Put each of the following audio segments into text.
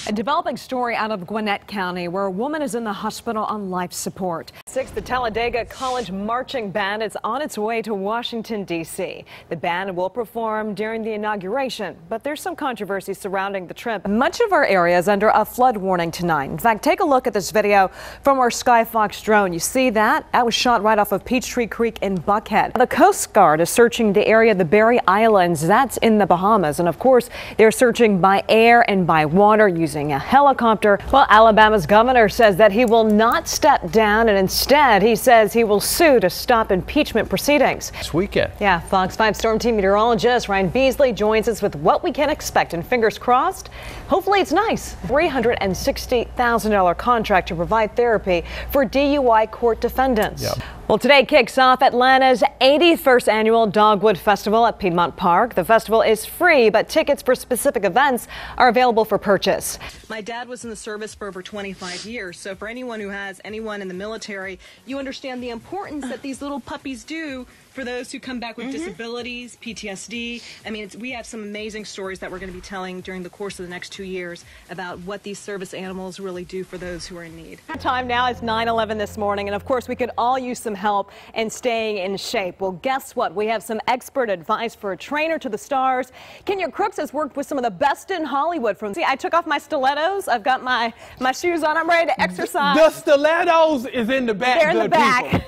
A developing story out of Gwinnett County where a woman is in the hospital on life support. The Talladega College Marching Band is on its way to Washington, D.C. The band will perform during the inauguration, but there's some controversy surrounding the trip. Much of our area is under a flood warning tonight. In fact, take a look at this video from our Skyfox drone. You see that? That was shot right off of Peachtree Creek in Buckhead. The Coast Guard is searching the area of the Berry Islands. That's in the Bahamas. And of course, they're searching by air and by water using a helicopter. Well, Alabama's governor says that he will not step down, and instead he says he will sue to stop impeachment proceedings. This weekend. Yeah, Fox 5 Storm Team meteorologist Ryan Beasley joins us with what we can expect, and fingers crossed, hopefully it's nice. $360,000 contract to provide therapy for DUI court defendants. Yep. Well, today kicks off Atlanta's 81st annual Dogwood Festival at Piedmont Park. The festival is free, but tickets for specific events are available for purchase. My dad was in the service for over 25 years, so for anyone who has anyone in the military, you understand the importance that these little puppies do for those who come back with disabilities, PTSD. I mean, we have some amazing stories that we're going to be telling during the course of the next 2 years about what these service animals really do for those who are in need. Time now is 9:11 this morning, and of course we could all use some help in staying in shape. Well, guess what? We have some expert advice for a trainer to the stars. Kenya Crooks has worked with some of the best in Hollywood. See, I took off my stilettos. I've got my shoes on. I'm ready to exercise. The stilettos is in the back. They're in the back. People.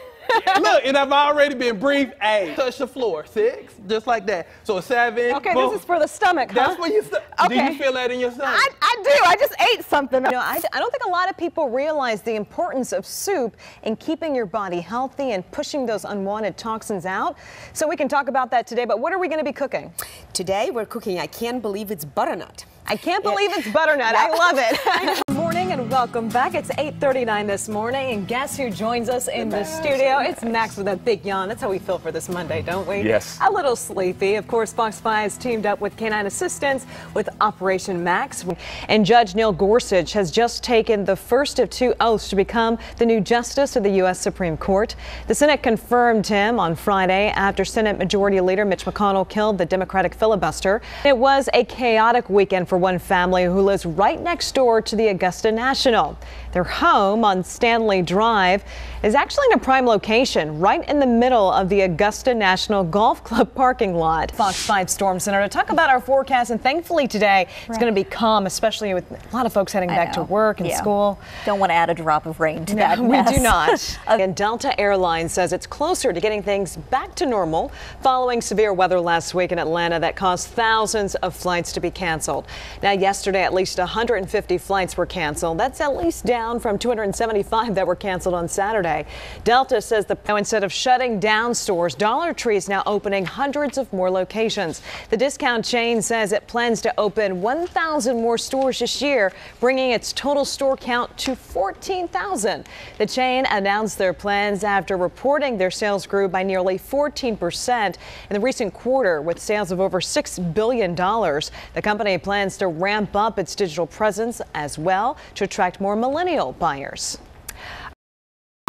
Look, and I've already been briefed. Hey, touch the floor. 6, just like that. So 7. Okay, boom. this is for the stomach, huh? That's for your stomach. Okay. Do you feel that in your stomach? I do. I just ate something. You know, I don't think a lot of people realize the importance of soup in keeping your body healthy and pushing those unwanted toxins out. So we can talk about that today, but what are we going to be cooking? Today we're cooking, I can't believe it's butternut. I can't believe it's butternut. I love it. Good morning and welcome back. It's 8:39 this morning, and guess who joins us in the studio? It's Max with a big yawn. That's how we feel for this Monday, don't we? Yes. A little sleepy. Of course, Fox 5's teamed up with Canine Assistance with Operation Max. And Judge Neil Gorsuch has just taken the first of 2 oaths to become the new Justice of the U.S. Supreme Court. The Senate confirmed him on Friday after Senate Majority Leader Mitch McConnell killed the Democratic filibuster. It was a chaotic weekend for one family who lives right next door to the Augusta National. Their home on Stanley Drive is actually in a prime location, right in the middle of the Augusta National Golf Club parking lot. Fox 5 Storm Center to talk about our forecast, and thankfully today it's going to be calm, especially with a lot of folks heading back to work and school. Don't want to add a drop of rain to that mess. We do not. And Delta Airlines says it's closer to getting things back to normal following severe weather last week in Atlanta that caused thousands of flights to be canceled. Now, yesterday, at least 150 flights were canceled. That's at least down from 275 that were canceled on Saturday. Delta says instead of shutting down stores, Dollar Tree is now opening hundreds of more locations. The discount chain says it plans to open 1,000 more stores this year, bringing its total store count to 14,000. The chain announced their plans after reporting their sales grew by nearly 14% in the recent quarter, with sales of over $6 billion. The company plans to ramp up its digital presence as well to attract more millennial buyers.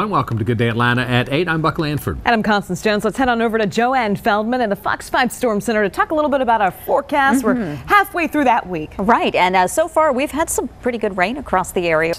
Welcome to Good Day Atlanta at 8. I'm Buck Lanford. And I'm Constance Jones. Let's head on over to Joanne Feldman in the Fox 5 Storm Center to talk a little bit about our forecast. We're halfway through that week. Right, and so far we've had some pretty good rain across the area.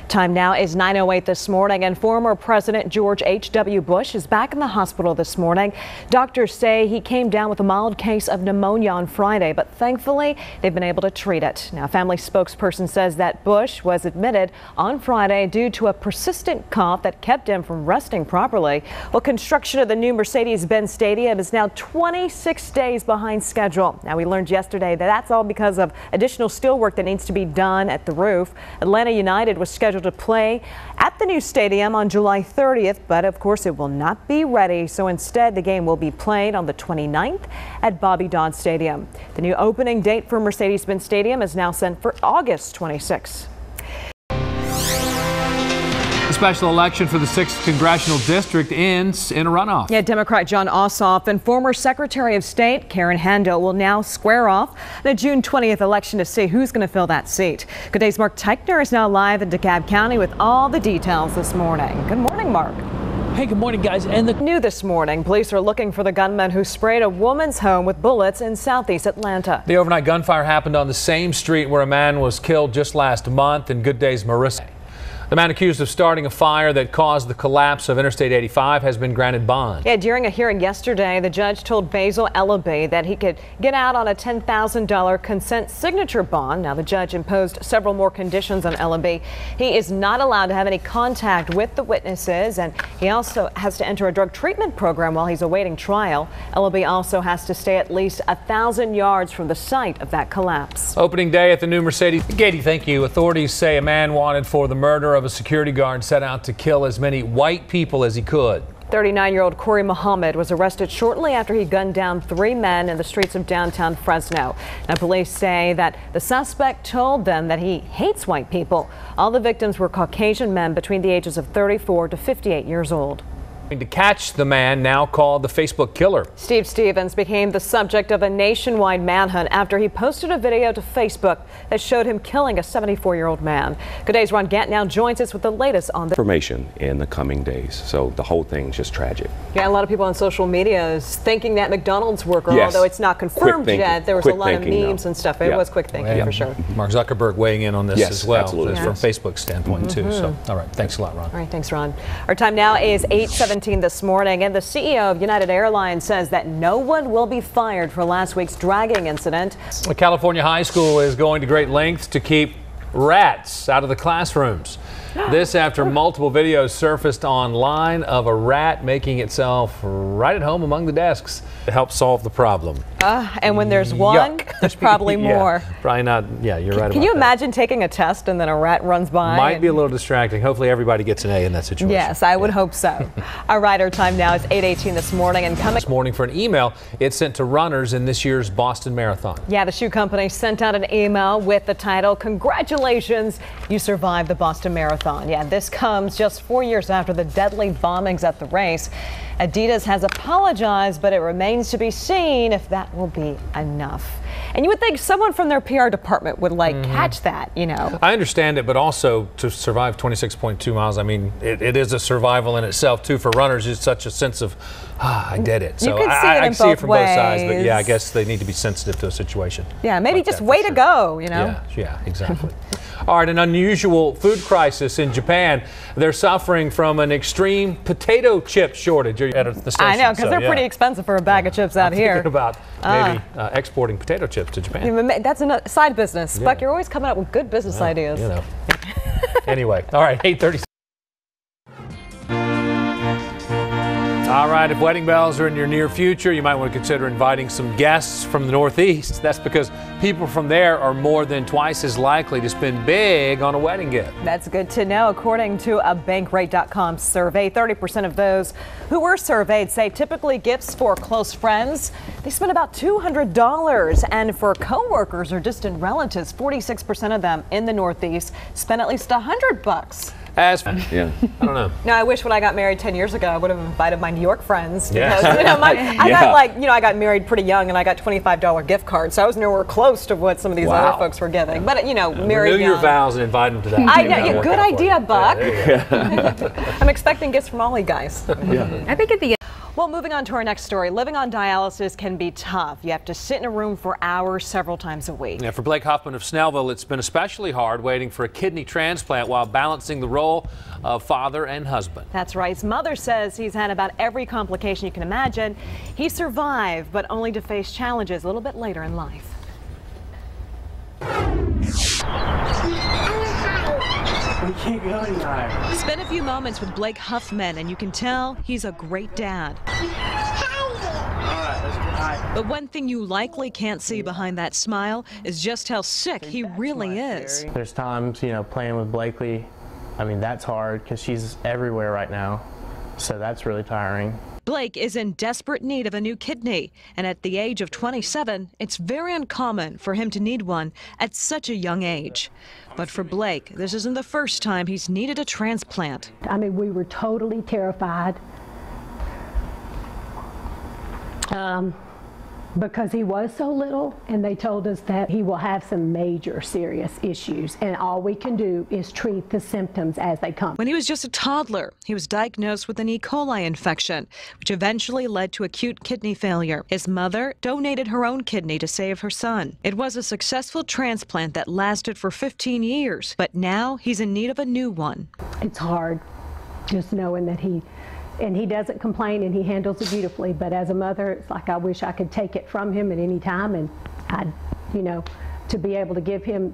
Time now is 9:08 this morning, and former President George H.W. Bush is back in the hospital this morning. Doctors say he came down with a mild case of pneumonia on Friday, but thankfully they've been able to treat it. Now, family spokesperson says that Bush was admitted on Friday due to a persistent cough that kept him from resting properly. Well, construction of the new Mercedes-Benz Stadium is now 26 days behind schedule. Now, we learned yesterday that that's all because of additional steel work that needs to be done at the roof. Atlanta United was scheduled to play at the new stadium on July 30th, but of course it will not be ready. So instead, the game will be played on the 29th at Bobby Dodd Stadium. The new opening date for Mercedes-Benz Stadium is now set for August 26. The special election for the 6th Congressional District ends in a runoff. Yeah, Democrat John Ossoff and former Secretary of State Karen Handel will now square off the June 20th election to see who's going to fill that seat. Good day's Mark Teichner is now live in DeKalb County with all the details this morning. Good morning, Mark. Hey, good morning, guys. And New this morning, police are looking for the gunman who sprayed a woman's home with bullets in southeast Atlanta. The overnight gunfire happened on the same street where a man was killed just last month in Good Day's Marissa. The man accused of starting a fire that caused the collapse of Interstate 85 has been granted bond. Yeah, during a hearing yesterday, the judge told Basil Ellaby that he could get out on a $10,000 consent signature bond. Now, the judge imposed several more conditions on Ellaby. He is not allowed to have any contact with the witnesses, and he also has to enter a drug treatment program while he's awaiting trial. Ellaby also has to stay at least 1,000 yards from the site of that collapse. Opening day at the new Mercedes. Katie, thank you. Authorities say a man wanted for the murder of a security guard set out to kill as many white people as he could. 39-year-old Corey Muhammad was arrested shortly after he gunned down 3 men in the streets of downtown Fresno. Now, police say that the suspect told them that he hates white people. All the victims were Caucasian men between the ages of 34 to 58 years old. To catch the man now called the Facebook killer. Steve Stevens became the subject of a nationwide manhunt after he posted a video to Facebook that showed him killing a 74-year-old man. Good Day's Ron Gant now joins us with the latest on the information in the coming days. So the whole thing's just tragic. Yeah, a lot of people on social media is thinking that McDonald's worker, yes. although it's not confirmed yet, there was a lot of memes and stuff. It was quick thinking for sure. Mark Zuckerberg weighing in on this as well, absolutely. From Facebook's standpoint too. So, all right, thanks a lot, Ron. All right, thanks, Ron. Our time now is 8:17 this morning, and the CEO of United Airlines says that no one will be fired for last week's dragging incident. A California high school is going to great lengths to keep rats out of the classrooms. This after multiple videos surfaced online of a rat making itself right at home among the desks to help solve the problem. And when there's one, there's probably more. Probably not. Yeah, you're right. Can you imagine taking a test and then a rat runs by? Might be a little distracting. Hopefully everybody gets an A in that situation. Yes, I would hope so. All right, our time now is 8:18 this morning, and coming this morning for an email it sent to runners in this year's Boston Marathon. Yeah, the shoe company sent out an email with the title, "Congratulations, you survived the Boston Marathon." Yeah, this comes just 4 years after the deadly bombings at the race. Adidas has apologized, but it remains to be seen if that will be enough. And you would think someone from their PR department would catch that, you know. I understand it, but also to survive 26.2 miles, I mean, it is a survival in itself too for runners. It's such a sense of, I did it. So I see it from both sides, but yeah, I guess they need to be sensitive to a situation. Yeah, maybe just way to go, you know. Yeah, exactly. All right, an unusual food crisis in Japan. They're suffering from an extreme potato chip shortage at the station. I know, because they're pretty expensive for a bag of chips out here. Thinking about maybe exporting potato chips to Japan. That's a side business. Buck, you're always coming up with good business ideas. You know. Anyway, all right, 8:30. All right, if wedding bells are in your near future, you might want to consider inviting some guests from the Northeast. That's because people from there are more than twice as likely to spend big on a wedding gift. That's good to know. According to a Bankrate.com survey, 30% of those who were surveyed say typically gifts for close friends, they spend about $200. And for coworkers or distant relatives, 46% of them in the Northeast spend at least $100. I don't know. No, I wish when I got married 10 years ago, I would have invited my New York friends. Because, you know, I got married pretty young and I got $25 gift cards. So I was nowhere close to what some of these other folks were giving. But, you know, married young. Renew your vows and invite them to that. I know. Good idea, Buck. I'm expecting gifts from all you guys. I think at the Well, moving on to our next story. Living on dialysis can be tough. You have to sit in a room for hours several times a week. Yeah, for Blake Huffman of Snellville, it's been especially hard waiting for a kidney transplant while balancing the role of father and husband. That's right. His mother says he's had about every complication you can imagine. He survived, but only to face challenges a little bit later in life. We can't go anywhere. Spend a few moments with Blake Huffman and you can tell he's a great dad. But one thing you likely can't see behind that smile is just how sick he really is. There's times, you know, playing with Blakely, I mean, that's hard because she's everywhere right now. So that's really tiring. Blake is in desperate need of a new kidney, and at the age of 27, it's very uncommon for him to need one at such a young age. But for Blake, this isn't the first time he's needed a transplant. I mean, we were totally because he was so little, and they told us that he will have some major serious issues, and all we can do is treat the symptoms as they come. When he was just a toddler, he was diagnosed with an E. coli infection, which eventually led to acute kidney failure. His mother donated her own kidney to save her son. It was a successful transplant that lasted for 15 years, but now he's in need of a new one. It's hard just knowing that he doesn't complain, and he handles it beautifully, but as a mother, it's like I wish I could take it from him at any time, and to be able to give him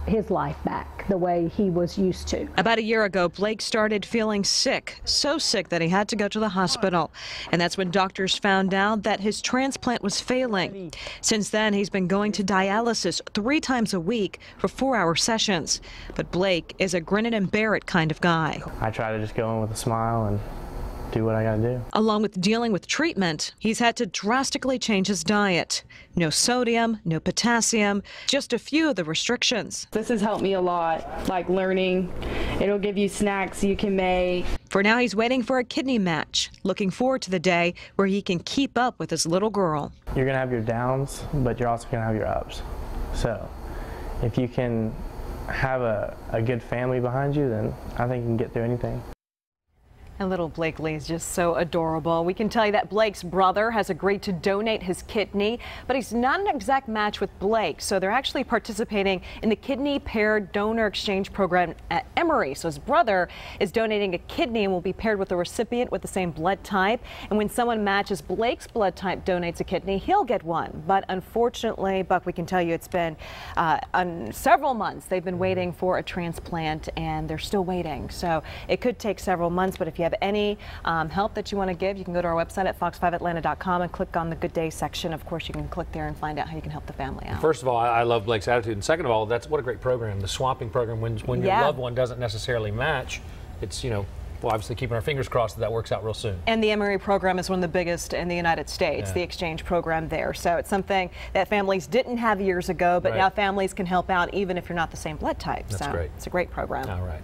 his life back the way he was used to. About a year ago, Blake started feeling sick, so sick that he had to go to the hospital. And that's when doctors found out that his transplant was failing. Since then, he's been going to dialysis 3 times a week for 4-hour sessions. But Blake is a grin it and bear it kind of guy. I try to just go in with a smile and do what I gotta do. Along with dealing with treatment, he's had to drastically change his diet. No sodium, no potassium, just a few of the restrictions. This has helped me a lot, like learning. It'll give you snacks you can make. For now, he's waiting for a kidney match, looking forward to the day where he can keep up with his little girl. You're gonna have your downs, but you're also gonna have your ups. So if you can have a good family behind you, then I think you can get through anything. And little Blake Lee is just so adorable. We can tell you that Blake's brother has agreed to donate his kidney, but he's not an exact match with Blake. So they're actually participating in the kidney paired donor exchange program at Emory. So his brother is donating a kidney and will be paired with a recipient with the same blood type. And when someone matches Blake's blood type, donates a kidney, he'll get one. But unfortunately, Buck, we can tell you it's been several months. They've been waiting for a transplant, and they're still waiting. So it could take several months, but if you have any help that you want to give, you can go to our website at fox5atlanta.com and click on the Good Day section. Of course, you can click there and find out how you can help the family out. First of all, I love Blake's attitude, and second of all, that's what a great program. The swapping program, when your loved one doesn't necessarily match, it's, well, obviously keeping our fingers crossed that works out real soon. And the Emory program is one of the biggest in the United States, the exchange program there. So it's something that families didn't have years ago, but now families can help out even if you're not the same blood type. That's so great. It's a great program. All right.